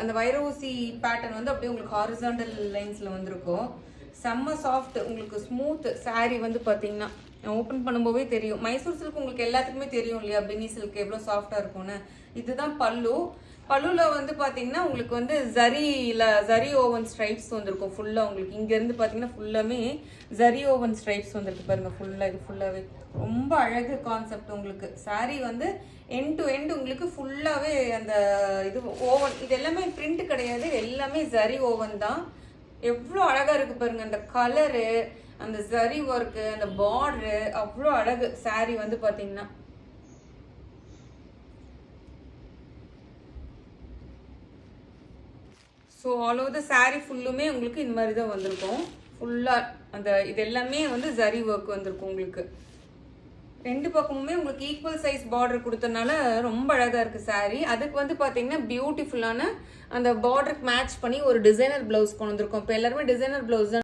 அந்த வைர ஊசி பேட்டர்ன் வந்து அப்படியே உங்களுக்கு ஹாரிசாண்டல் லைன்ஸ்ல வந்திருக்கும். செம்ம சாஃப்ட், உங்களுக்கு ஸ்மூத் சாரி வந்து பாத்தீங்கன்னா ஓப்பன் பண்ணும்போதே தெரியும். மைசூர் சில்க் உங்களுக்கு எல்லாத்துக்குமே தெரியும் இல்லையா, பெனி சில்க் எவ்வளோ சாஃப்டா இருக்கும்னு. இதுதான் பல்லு. பல்லுல வந்து பாத்தீங்கன்னா உங்களுக்கு வந்து ஜரி ஓவன் ஸ்ட்ரைப்ஸ் வந்திருக்கும் ஃபுல்லா. உங்களுக்கு இங்க இருந்து பாத்தீங்கன்னா ஃபுல்லாமே ஜரி ஓவன் ஸ்ட்ரைப்ஸ் வந்திருக்கு பாருங்க. ஃபுல்லா இது ஃபுல்லாவே ரொம்ப அழகு கான்செப்ட். உங்களுக்கு சாரி வந்து எண்ட் டு எண்ட் உங்களுக்கு ஃபுல்லாவே அந்த இது ஓவன், இது எல்லாமே பிரிண்ட் கிடையாது, எல்லாமே ஜரி ஓவன் தான். எவ்வளோ அழகா இருக்கு பாருங்க. அந்த கலரு, அந்த ஜரி ஒர்க்கு, அந்த பார்டரு அவ்வளோ அழகு. சாரி வந்து பாத்தீங்கன்னா so all over the sorry ஃபுல்லுமே உங்களுக்கு இந்த மாதிரி தான் வந்திருக்கும். ஃபுல்லாக அந்த இது எல்லாமே வந்து ஜரி ஒர்க் வந்திருக்கும் உங்களுக்கு. ரெண்டு பக்கமுமே உங்களுக்கு ஈக்குவல் சைஸ் பார்டர் கொடுத்தனால ரொம்ப அழகா இருக்கு சாரி. அதுக்கு வந்து பாத்தீங்கன்னா பியூட்டிஃபுல்லான அந்த பார்டருக்கு மேட்ச் பண்ணி ஒரு டிசைனர் பிளவுஸ் கொண்டு வந்திருக்கோம். இப்போ எல்லாருமே டிசைனர் பிளவுஸ் தான்